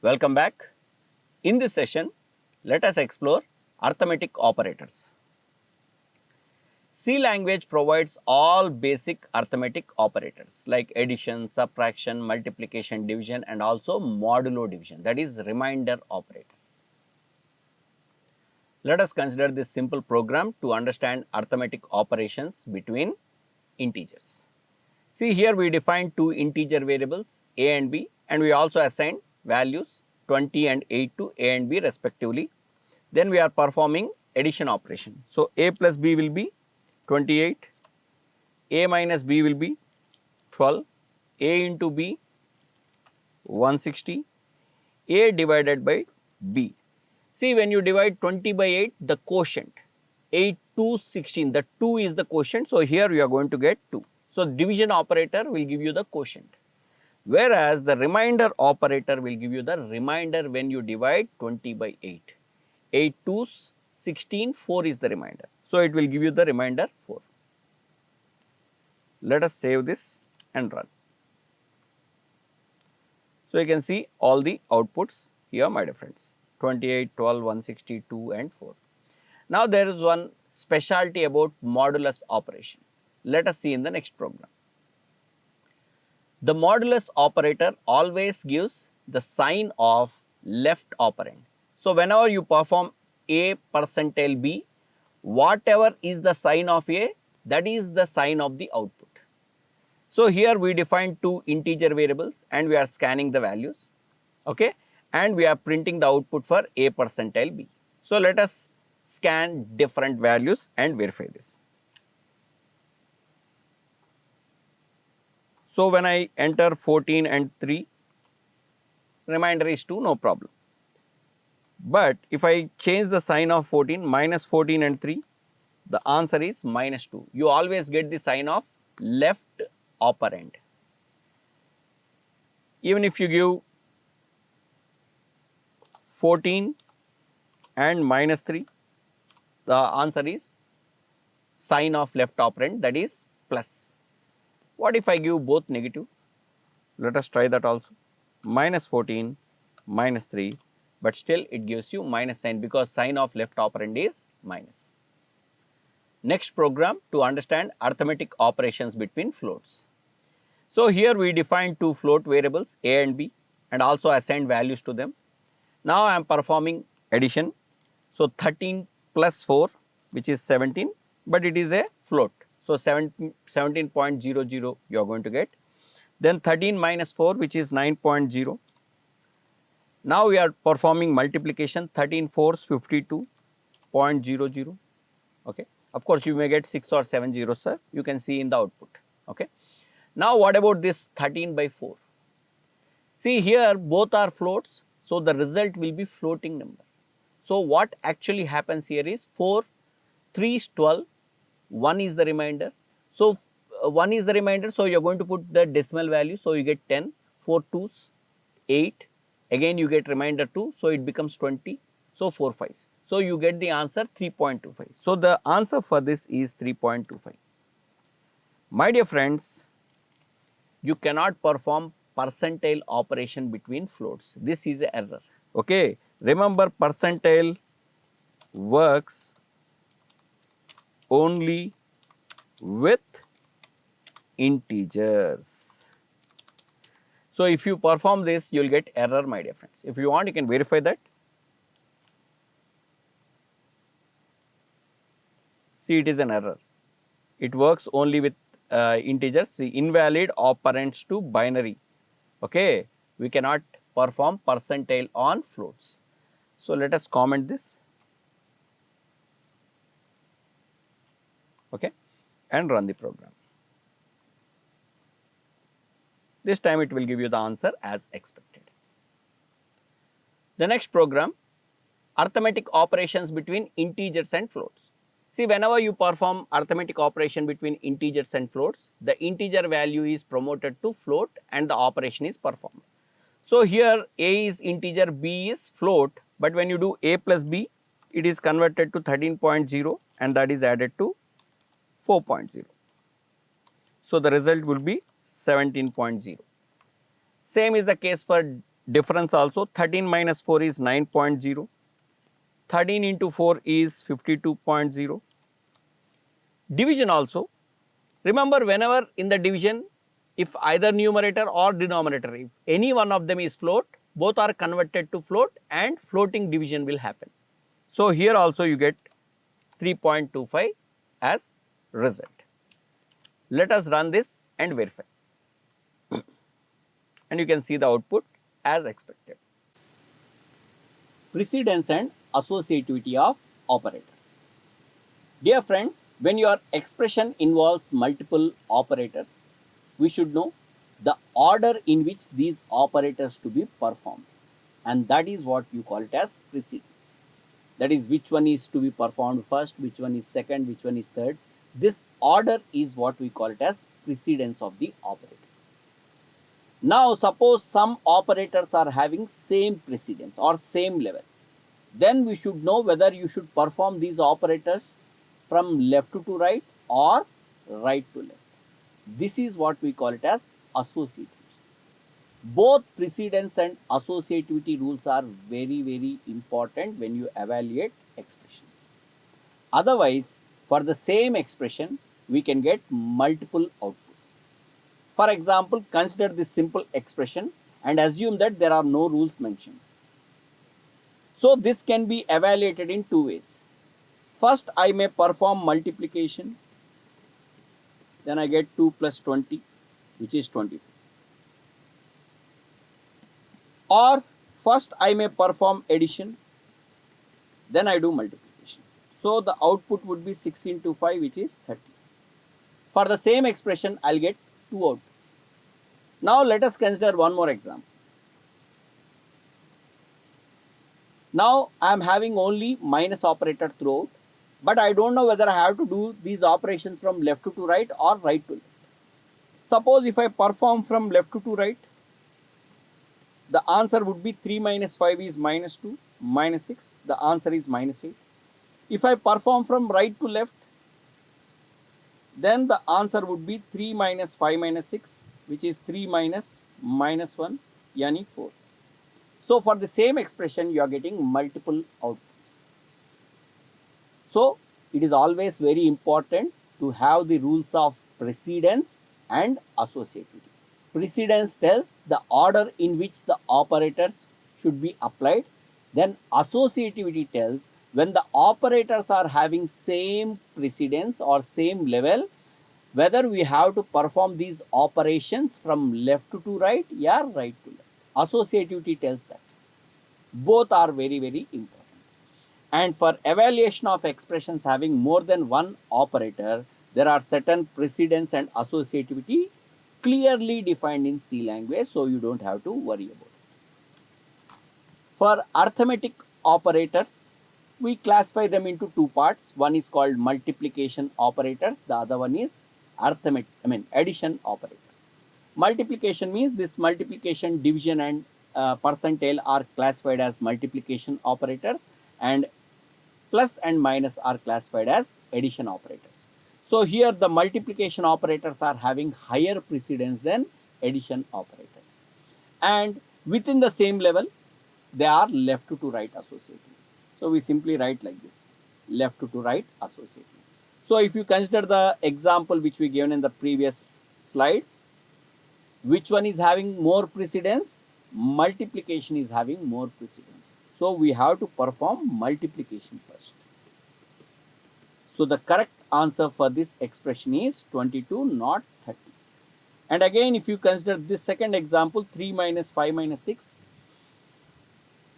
Welcome back. In this session, let us explore arithmetic operators. C language provides all basic arithmetic operators like addition, subtraction, multiplication, division and also modulo division, that is remainder operator. Let us consider this simple program to understand arithmetic operations between integers. See, here we define two integer variables a and b, and we also assign values 20 and 8 to a and b respectively. Then we are performing addition operation. So, a plus b will be 28, a minus b will be 12, a into b 160, a divided by b. See, when you divide 20 by 8, the quotient 8 to 16, the 2 is the quotient. So, here we are going to get 2. So, division operator will give you the quotient, whereas the remainder operator will give you the remainder when you divide 20 by 8. 8 to 16, 4 is the remainder. So, it will give you the remainder 4. Let us save this and run. So, you can see all the outputs here, my dear friends, 28, 12, 162 and 4. Now, there is one specialty about modulus operation. Let us see in the next program. The modulus operator always gives the sign of left operand. So, whenever you perform a percentile b, whatever is the sign of a, that is the sign of the output. So, here we define two integer variables and we are scanning the values, okay, and we are printing the output for a percentile b. So, let us scan different values and verify this. So, when I enter 14 and 3, remainder is 2, no problem. But if I change the sign of 14, minus 14 and 3, the answer is minus 2. You always get the sign of left operand. Even if you give 14 and minus 3, the answer is sign of left operand, that is plus. What if I give both negative? Let us try that also. Minus 14, minus 3, but still it gives you minus sign because sign of left operand is minus. Next program to understand arithmetic operations between floats. So, here we define two float variables a and b and also assign values to them. Now, I am performing addition. So, 13 plus 4, which is 17, but it is a float. So, 17.00 you are going to get. Then 13 minus 4, which is 9.0. Now, we are performing multiplication, 13 4s 52.00. Okay. Of course, you may get 6 or 7 zeros, sir. You can see in the output. Okay. Now, what about this 13 by 4? See, here both are floats. So, the result will be floating number. So, what actually happens here is 4, 3 is 12, 1 is the remainder. So, 1 is the remainder. So, you are going to put the decimal value. So, you get 10, 4 2s, 8, again you get remainder 2. So, it becomes 20. So, 4 5s. So, you get the answer 3.25. So, the answer for this is 3.25. My dear friends, you cannot perform percentile operation between floats. This is an error. Okay. Remember, percentile works only with integers. So, if you perform this, you will get error, my dear friends. If you want, you can verify that. See, it is an error. It works only with integers. See, invalid operands to binary. Okay, we cannot perform percentile on floats. So, let us comment this. Okay, and run the program. This time it will give you the answer as expected. The next program, arithmetic operations between integers and floats. See, whenever you perform arithmetic operation between integers and floats, the integer value is promoted to float and the operation is performed. So, here a is integer, b is float, but when you do a plus b, it is converted to 13.0 and that is added to 4.0. So, the result will be 17.0. Same is the case for difference also 13 minus 4 is 9.0, 13 into 4 is 52.0. Division also, remember whenever in the division, if either numerator or denominator, if any one of them is float, both are converted to float and floating division will happen. So, here also you get 3.25 as result. Let us run this and verify, and you can see the output as expected. Precedence and associativity of operators. Dear friends, when your expression involves multiple operators, we should know the order in which these operators to be performed, and that is what you call it as precedence. That is, which one is to be performed first, which one is second, which one is third. This order is what we call it as precedence of the operators. Now, suppose some operators are having same precedence or same level, then we should know whether you should perform these operators from left to right or right to left. This is what we call it as associativity. Both precedence and associativity rules are very important when you evaluate expressions. Otherwise, for the same expression, we can get multiple outputs. For example, consider this simple expression and assume that there are no rules mentioned. So, this can be evaluated in two ways. First, I may perform multiplication, then I get 2 plus 20, which is 22. Or first I may perform addition, then I do multiplication. So, the output would be 6 into 5, which is 30. For the same expression, I will get two outputs. Now, let us consider one more example. Now, I am having only minus operator throughout, but I do not know whether I have to do these operations from left to right or right to left. Suppose if I perform from left to right, the answer would be 3 minus 5 is minus 2, minus 6, the answer is minus 8. If I perform from right to left, then the answer would be 3 minus 5 minus 6, which is 3 minus minus 1, yani 4. So, for the same expression, you are getting multiple outputs. So, it is always very important to have the rules of precedence and associativity. Precedence tells the order in which the operators should be applied. Then associativity tells when the operators are having same precedence or same level, whether we have to perform these operations from left to right or right to left. Associativity tells that. Both are very important. And for evaluation of expressions having more than one operator, there are certain precedence and associativity clearly defined in C language, so you don't have to worry about it. For arithmetic operators, we classify them into two parts. One is called multiplication operators, the other one is addition operators. Multiplication means this multiplication, division and percentile are classified as multiplication operators, and plus and minus are classified as addition operators. So, here the multiplication operators are having higher precedence than addition operators, and within the same level they are left to right associative. So, we simply write like this, left to right associative. So, if you consider the example which we given in the previous slide, which one is having more precedence? Multiplication is having more precedence. So, we have to perform multiplication first. So, the correct answer for this expression is 22, not 30. And again, if you consider this second example, 3 minus 5 minus 6,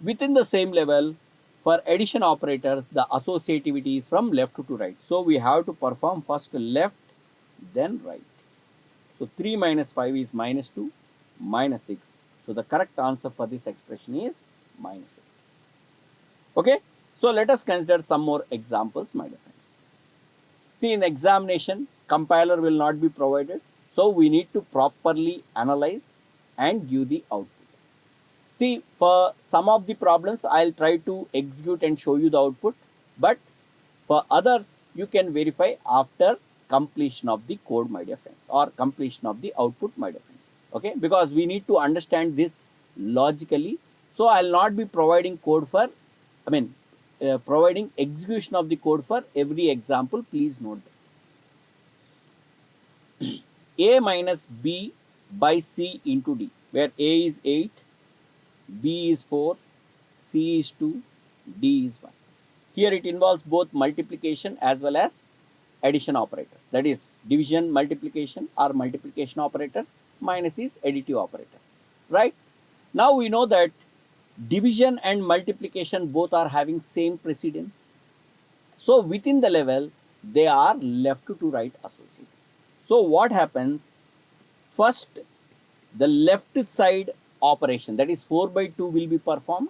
within the same level, for addition operators, the associativity is from left to right. So, we have to perform first left, then right. So, 3 minus 5 is minus 2, minus 6. So, the correct answer for this expression is minus 8. Okay. So, let us consider some more examples, my dear friends. See, in examination, compiler will not be provided. So, we need to properly analyze and give the output. See, for some of the problems, I will try to execute and show you the output. But for others, you can verify after completion of the code, my dear friends, or completion of the output, my dear friends. Okay, because we need to understand this logically. So I will not be providing code for, providing execution of the code for every example. Please note that. A minus B by C into D, where A is 8, B is 4, C is 2, D is 1. Here it involves both multiplication as well as addition operators. That is division multiplication or multiplication operators, minus is additive operator. Right? Now we know that division and multiplication both are having same precedence. So within the level, they are left to right associated. So what happens? First, the left side operation, that is 4 by 2 will be performed.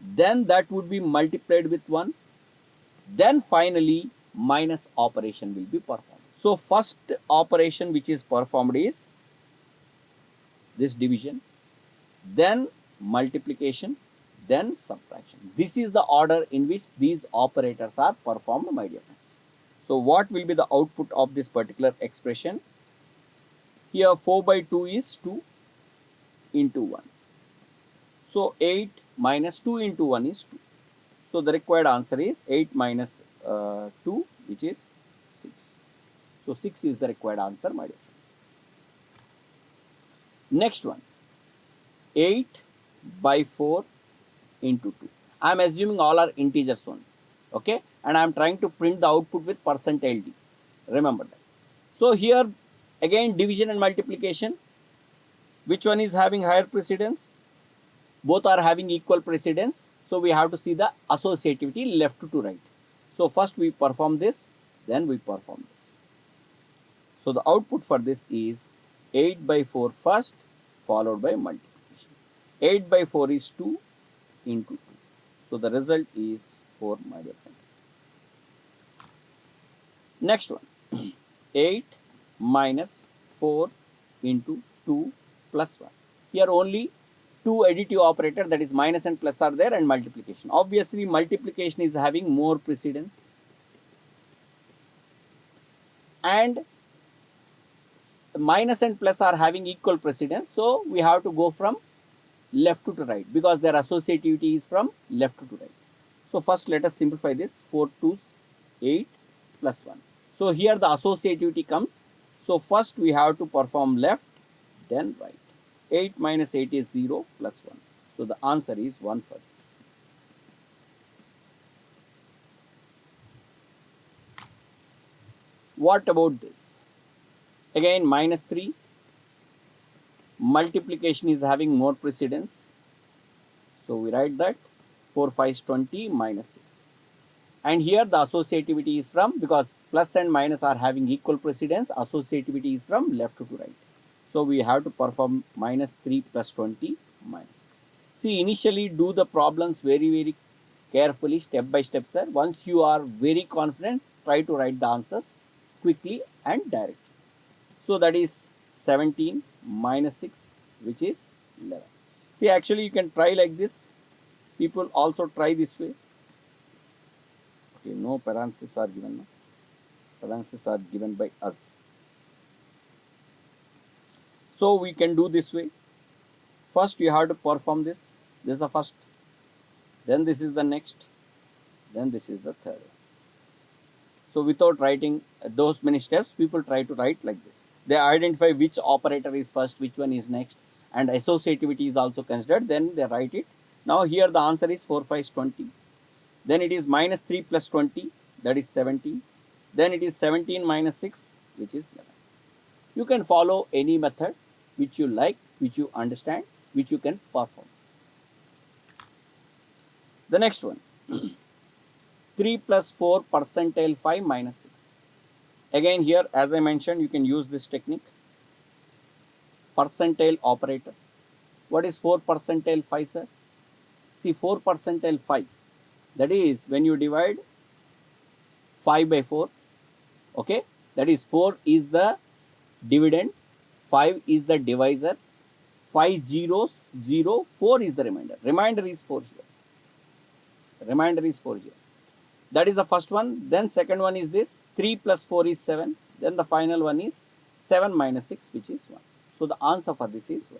Then that would be multiplied with 1. Then finally, minus operation will be performed. So first operation which is performed is this division, then multiplication, then subtraction. This is the order in which these operators are performed, my dear friends. So what will be the output of this particular expression? Here 4 by 2 is 2 into 1. So 8 minus 2 into 1 is 2. So the required answer is 8 minus 2, which is 6. So 6 is the required answer, my dear friends. Next one, 8 by 4 into 2. I am assuming all are integers only. Okay, and I am trying to print the output with percentile D. Remember that. So here again division and multiplication. Which one is having higher precedence? Both are having equal precedence. So we have to see the associativity left to right. So first we perform this, then we perform this. So the output for this is 8 by 4 first, followed by multiplication. 8 by 4 is 2 into 2. So the result is 4, my dear friends. Next one, 8 minus 4 into 2 plus 1. Here only two additive operator, that is minus and plus are there, and multiplication. Obviously multiplication is having more precedence, and minus and plus are having equal precedence. So we have to go from left to right because their associativity is from left to right. So first let us simplify this. 4 2's 8 plus 1. So here the associativity comes. So first we have to perform left, then right. 8 minus 8 is 0 plus 1. So the answer is 1 for this. What about this? Again minus 3. Multiplication is having more precedence. So we write that 4 5 is 20 minus 6. And here the associativity is from, because plus and minus are having equal precedence, associativity is from left to right. So we have to perform minus 3 plus 20 minus 6. See, initially do the problems very carefully, step by step, sir. Once you are very confident, try to write the answers quickly and directly. So that is 17 minus 6, which is 11. See, actually you can try like this. People also try this way. Okay, no parentheses are given. No? Parentheses are given by us. So we can do this way. First you have to perform this. This is the first. Then this is the next. Then this is the third. So without writing those many steps, people try to write like this. They identify which operator is first, which one is next, and associativity is also considered. Then they write it. Now here the answer is 4 5 is 20. Then it is minus 3 plus 20, that is 17. Then it is 17 minus 6, which is 11. You can follow any method which you like, which you understand, which you can perform. The next one, 3 plus 4 percentile 5 minus 6. Again here, as I mentioned, you can use this technique. Percentile operator. What is 4 percentile 5, sir? See, 4 percentile 5. That is when you divide 5 by 4, okay, that is 4 is the dividend, 5 is the divisor, 5 zeros 0, 4 is the remainder. Remainder is 4 here. Remainder is 4 here. That is the first one. Then second one is this, 3 plus 4 is 7. Then the final one is 7 minus 6, which is 1. So the answer for this is 1.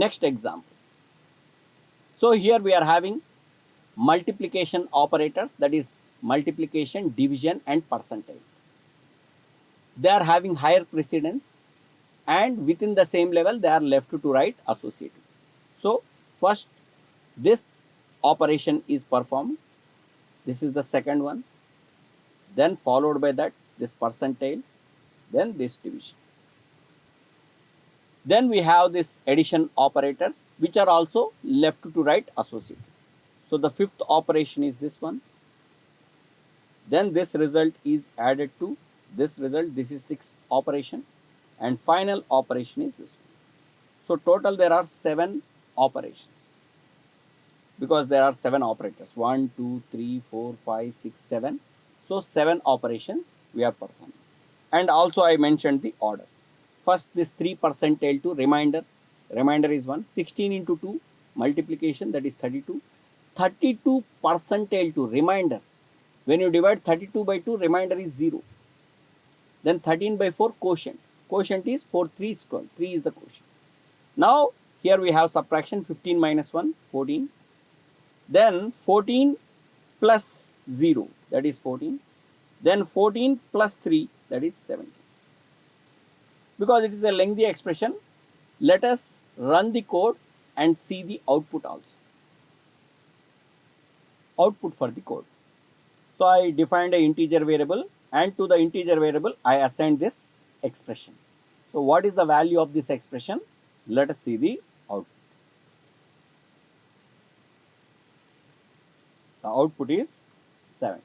Next example. So here we are having multiplication operators, that is multiplication, division and percentile. They are having higher precedence and within the same level they are left to right associative. So first this operation is performed, this is the second one, then followed by that this percentile, then this division. Then we have this addition operators which are also left to right associative. So the fifth operation is this one, then this result is added to this result, this is sixth operation, and final operation is this one. So total there are 7 operations, because there are 7 operators, 1, 2, 3, 4, 5, 6, 7. So 7 operations we are performing. And also I mentioned the order. First this 3 percentile to remainder, remainder is 1, 16 into 2 multiplication, that is 32, 32 percentile to remainder. When you divide 32 by 2, remainder is 0. Then 13 by 4 quotient, quotient is 4, 3 is 12, 3 is the quotient. Now here we have subtraction, 15 minus 1, 14. Then 14 plus 0, that is 14. Then 14 plus 3, that is 17. Because it is a lengthy expression, let us run the code and see the output also. Output for the code. So I defined an integer variable and to the integer variable I assigned this expression. So what is the value of this expression? Let us see the output. The output is 7.